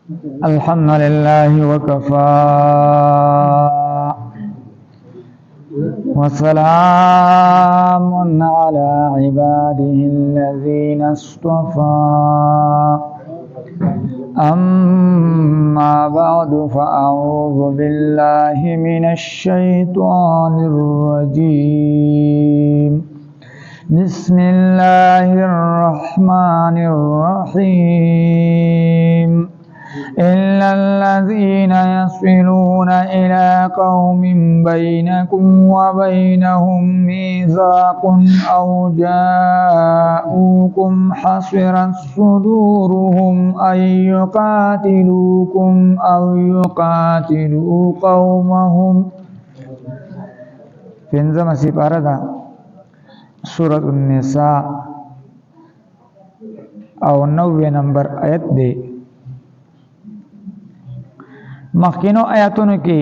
الحمد لله وكفى وسلام على عباده الذين اصطفى أما بعد فأعوذ بالله من الشيطان الرجيم بسم الله الرحمن الرحيم إلا الذين يصلون إلى قوم بينكم وبينهم ميثاق أو جاءوكم حصرت صدورهم أن يقاتلوكم أو يقاتلوا قومهم. پنځمه سپاره ده سورة النساء او 90 نمبر آیت دی. مخکینو آیاتونو کې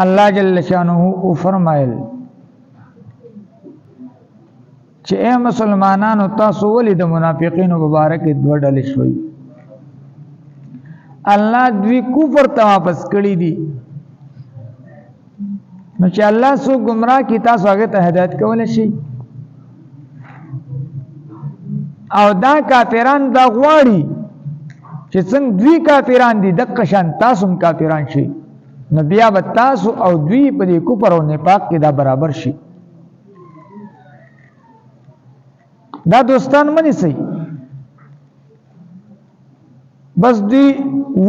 الله جل شانه او فرمایل چې اے مسلمانانو تاسو ولې د منافقینو مبارک دوه ډلې شوي. الله دوی کفر ته واپس کړی دي، نو چې الله سو گمراه کی تاسو هغه ته هدایت کول شي، او دا کافران دا غواړي چې څنګه دوی کافران دي دغه شان تاسو هم کافران شي، نو بیا به تاسو او دوی په دې کفر او نفاق کې دا برابر شي. دا دوستان منی سي بس دوی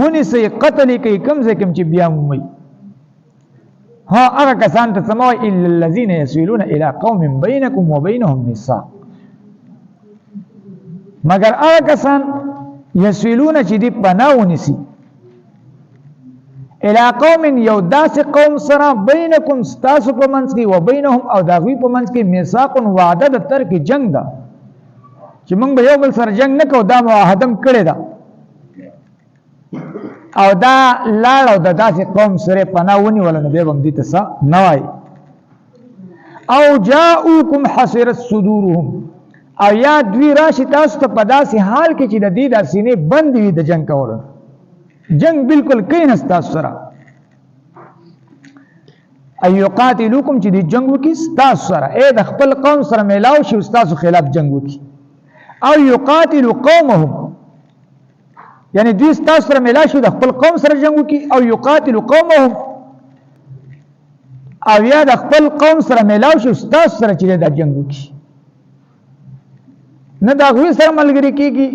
ونی سي قتل کوي کم سے کم چې بیا مومي. ها هغه کسان ته سموي الا الذين يسيلون الى قوم بينكم وبينهم ميثاق، مگر هغه کسان یسویلون چې دی پناه ونیسي الى قوم یو داسې قوم سره بینکم ستاسو په منځ کې و بینهم او د هغوی په منځ کې میثاق وعده د ترک جنگ ده، چې موږ به یو بل سره جنگ نه کوو، دا معاهده م کړې ده، او دا لاړ او د داسې قوم سره پناه ونیوله نو بیا به همدې ته څه نه وایي. او جاءوکم حصرت صدورهم، او یا دوی راشي تاسو ته په داسې حال کې چې د دې د سینې بند وي د جنگ کولو، جنگ بالکل کوي نه ستاسو سره. ای یقاتلوکم چې دې جنگ وکړي ستاسو سره، ای د خپل قوم سره میلاو شي ستاسو خلاف جنگ وکړي. او یقاتلو قومهم، یعنی دوی ستاسو سره میلاو شي د خپل قوم سره جنگ وکړي. او یقاتلو قومهم، او یا د خپل قوم سره میلاو شي ستاسو سره چې دا جنگ وکړي، نه دا غوی سره ملګری کیږي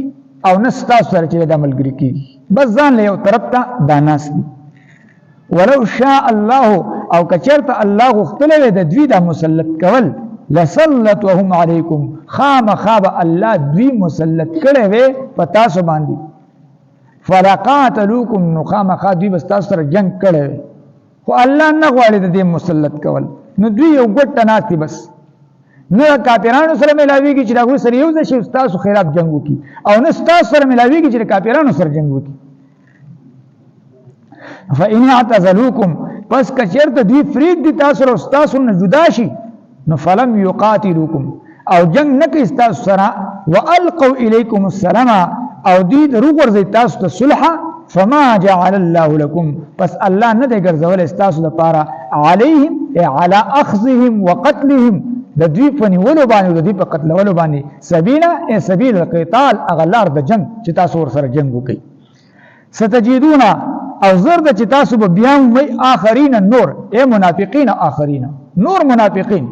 او نه ستاسو سره چې دا ملګری کیږي، بس ځان له یو طرف ته دا ناس دي. ولو شاء الله، او کچرته الله غوښتلی وی د دوی دا مسلط کول، لسلطهم علیکم، خامخا به الله دوی مسلط کړی وی په تاسو باندې، فلقاتلوکم، نو خامخا دوی به ستاسو سره جنگ کړی وی، خو الله نه غواړي د دې مسلط کول، نو دوی یو ګوټ ته ناست دي بس، نه کافرانو سره ملاویږي چې دغه سره یو ځای شي تاسو خلاف جنگ وکړي، او نه تاسو سره ملاویږي چې کافرانو سره جنگ وکړي. فإن اعتزلوکم، پس کچرته دوی فریق دي تاسو او تاسو نه جدا شي، نو فلم یقاتلوکم، او جنگ نه کوي تاسو سره، والقوا الیکم السلام، او دوی دروغورځي تاسو ته صلح، فما جعل الله لكم، پس الله نه دی ګرځولی تاسو لپاره علیهم ای علی اخذهم وقتلهم، د دوی په نیولو باندې او د دوی په قتلولو باندې سبیلا ای سبیل القتال، هغه لار د جنگ چې تاسو ورسره جنگ وکړئ. ستجدون، او زر د چې تاسو به بیا مومئ آخرین نور، ای منافقین آخرین، نور منافقین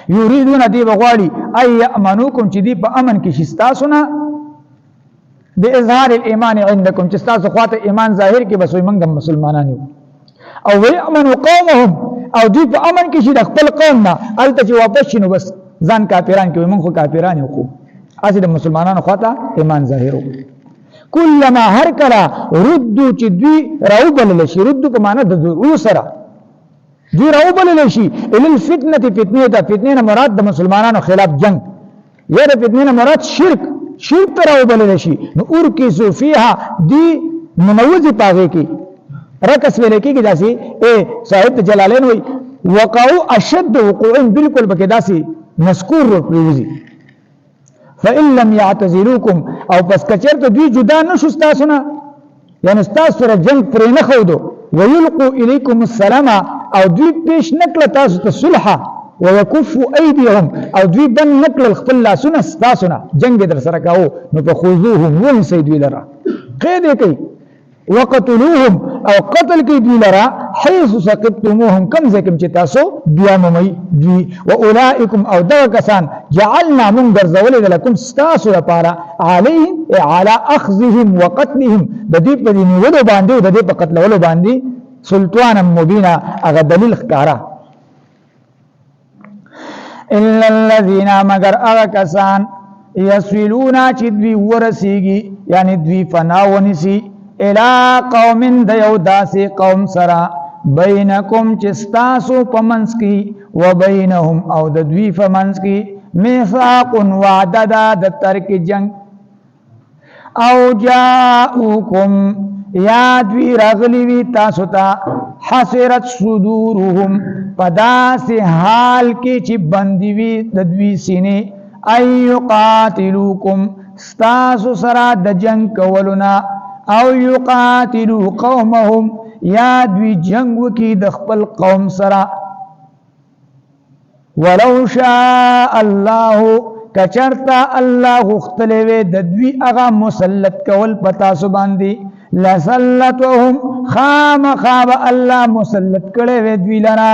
یریدون دی بغواړي ای یامنوکم چې دی په امن کې شي ستاسو نه، د اظهار الایمان عندکم، چې ستاسو خواته ایمان ظاهر کې بس وي موږ مسلمانان یو. او ویامنوا قومهم، او دوی په امن کې شي د خپل قوم نه، هلته چې واپس شي نو بس ځان کافران کوي، موږ خو کافران یو، خو هسې د مسلمانانو خواته ایمان ظاهر وو. کلما هر کله ردو چې دوی راوبللی شي، ردو په معنی د دعو سره دوی راوبللی شي الی الفتنة، فتنې ته، فتنې نه مراد د مسلمانانو خلاف جنگ، یا د فتنې نه مراد شرک ته راوبللی شي، نو ارکسو فیها، دی منوځي په هغې کې، رکس ویل کېږي داسې، اے صاحب جلالین وایي وقعو اشد وقوع، بالکل پکې داسې مذکور پریوزي. فإن لم يعتزلوكم او پس کچرته دوی جدا نشو تاسو نه یعنی تاسو سره جنگ پرې نه خودو ويلقوا اليكم السلام او دوی پیش نکړه تاسو ته صلح ويكفوا ايديهم او دوی بن نکړه خپل لاسونه تاسو نه جنگ در سره کاو نو په خذوهم ونسي دوی لره قید کوي وقتلوهم او قتل کی دوی لرا حيث ثقفتموهم كم زکم چې تاسو بیا ممي دوی واولئکم او دغه کسان جعلنا من غرزول لكم استاسو لپاره عليهم على اخذهم وقتلهم د دې په نیولو باندې او د دې په قتلولو باندې سلطان مبینا هغه دلیل ښکارا الا الذين مگر هغه کسان يسولون چې دوی ورسیږي یعنی دوی فنا ونسی الى قوم د یو داسې قوم سره بینکم چستاسو پمنس کی و بینهم او د دوی فمنس کی میثاق وعده د ترک جنگ او جاءوکم یا دوی راغلی وی تاسو ته حسرت صدورهم پداس حال کې چې بندي وی د دوی سینې ايقاتلوکم ستاسو سره د جنگ کولنا او یقاتلوا قومهم یا دوی جنگ وکي د خپل قوم سره ولو شاء الله کچرتا الله غختلوي د دوی هغه مسلط کول پتا سو باندې لسلطهم خام الله مسلط کړي وي دوی لرا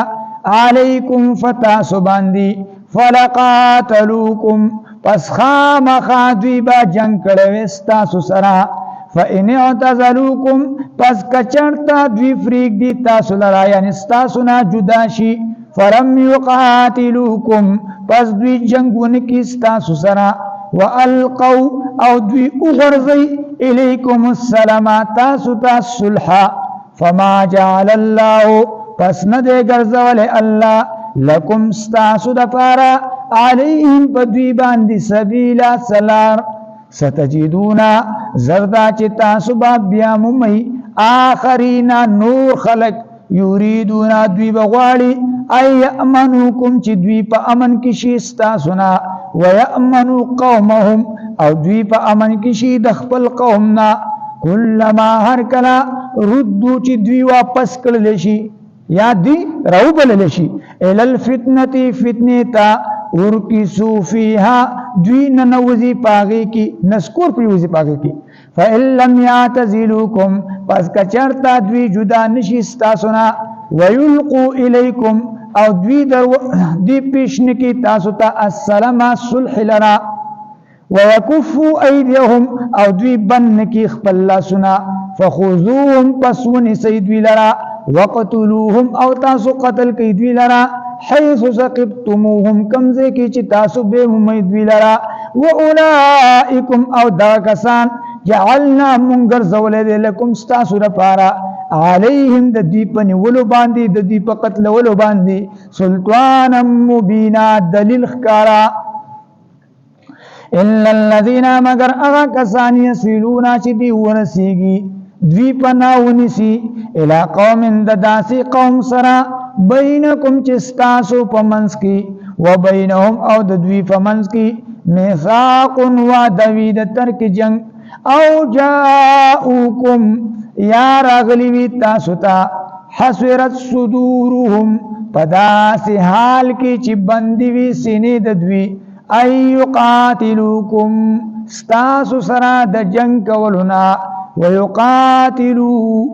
علیکم فتا سو باندې فلقاتلوکم پس خام دوی با جنگ کړي وي تاسو سره فإن اعتزلوكم پس کچرتا دوی فریق دی تاسو لرا یعنی تاسو نه جدا شي فرم یقاتلوکم پس دوی جنگون کی تاسو سره والقوا او دوی اغرزی الیکم السلام تاسو ته صلح فما جعل الله پس نه دی ګرځول الله لکم تاسو د پاره علیهم بدوی باندې سبیلا سلام ستجدونا زردا چې تاسو بیا ممي آخرینا نور خلق یریدونا دوی بغواړي ايامنوکم چې دوی په امن کې شي تاسو نه ويامنو قومهم او دوی په امن کې شي د خپل قومنا کلما هر کلا ردو چې دوی واپس کړل شي یا دی راوبل شي ال الفتنه فتنه ورکسو فیها دوی ننوزی پاگی کی نسکور پریوزی پاگی کی فَإِن لَمْ يَعْتَزِلُوكُمْ پس کچرتا دوی جدا نشستا سنا وَيُلْقُوا إِلَيْكُمْ او دوی پیشنکی تاسوتا السلام صلح لرا وَيَكُفُّوا أَيْدِيَهُمْ او دوی بنکی خپلا سنا فَخُذُوهُمْ پسونی سیدوی لرا وَقَتُلُوهُمْ او تاسو قتل کی دوی لرا حيث ثقفتموهم کمزه کی چې تاسو به امید ویلرا واولئکم او دا کسان جعلنا منغر زولد لكم استاسو لپاره علیهم د دې په نیولو باندې د دې په قتل ولو باندې سلطان مبینا دلیل ښکارا الا الذين مگر هغه کسان یسلون چې دی ورسیږي دوی پناونسی الى قوم دداسی قوم سرا بینکم چستاسو پمنس کی و بینهم او دوی پمنس کی میثاق و دوی د ترک جنگ او جاءوکم یا راغلی وی تاسو ته حسرت صدورهم پداس حال کی چې بندي وی سینې د دوی ايقاتلوکم ستاسو سره د جنگ کولنا ويقاتلوا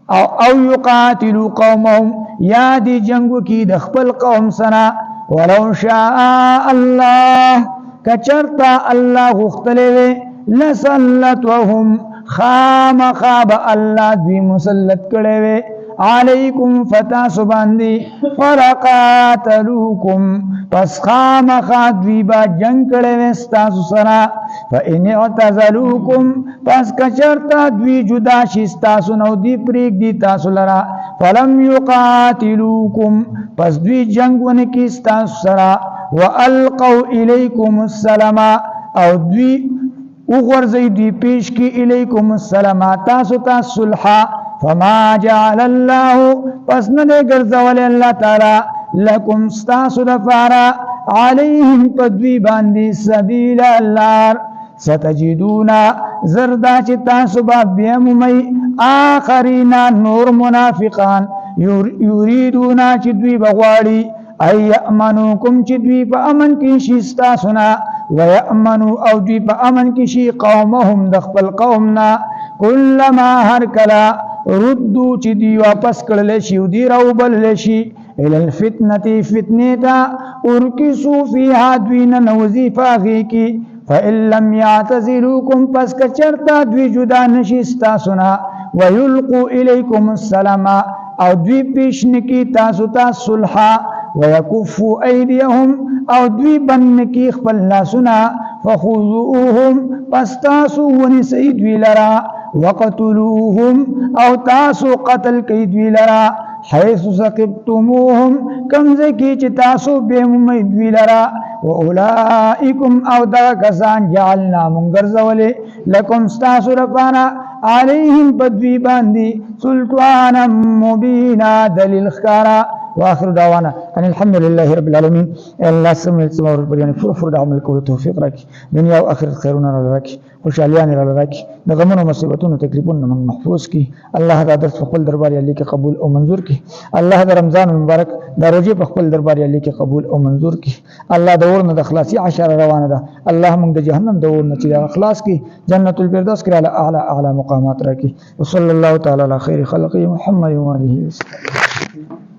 او يقاتلوا قومهم یا دی جنگو کی د خپل قوم سره ولو شاء الله کچرتا الله غختلوي لسلطهم خامخاب الله دوی مسلط کړي علیکم فتاسو باندې فرقاتلوکم پس خامخا دوی با جنگ کړي ستاسو سره فإن اعتزلوکم پس کچرتا دوی جدا شي ستاسو نو دی پریک دی تاسو لرا فلم یقاتلوکم پس دوی جنگونه کی ستاسو سره والقوا الیکم السلام او دوی وغرزی دی پیش کی الیکم السلام تاسو ته صلح فما جعل الله پس نه ګرځول الله تعالی لکم ستاسو لپاره علیہم پدوی باندی سبیل اللار ستجدونا زردا چی تاسبا بیمومی آخرین نور منافقان یوریدونا چی دوی بغواری ای یأمنوکم چی دوی پا امن کشی ستاسونا ویأمنو او دوی پا امن کشی قومهم دخپل قومنا کلما هر کلا ردو چی دی واپس کرلشی و دی رو بلشی الى الفتنة فتنیتا ارکسو فیها دوین نوزی فاغی کی فإن لم يعتزلوكم پس کچرتا دوی جدا نشستا سنا ويلقوا إليكم السلام او دوی پیشنکی تاسو تا صلحا ويكفوا أيديهم او دوی بنکی خپل ناسنا فخذوهم پس تاسو ونسی دوی لرا وقتلوهم او تاسو قتل کی دوی لرا حيث سقبتموهم كم زكي تاسو بهم دویلرا واولئكم او دا کسان جعلنا منغرزولي لكم ستاسو رفانا عليهم بدوی باندی سلطانا مبینا دلیل خکارا واخر دعوانا ان الحمد لله رب العالمين الله سمع السماء والبريان فرفر دعم الكل توفيق راكي دنيا واخر خيرنا راكي خوشاليان راكي نغمون مصيبتون تقريبون من محفوظ کی الله دا درس خپل دربار علی کې قبول او منظور کی الله دا رمضان مبارک دا روزي خپل دربار علی کې قبول او منظور کی الله دا ورنه د اخلاصي عشر روانه ده الله موږ د جهنم د ورنه چې اخلاص کی جنت الفردوس کې اعلى مقامات راکي وصلى الله تعالى على خير خلقه محمد وآله وسلم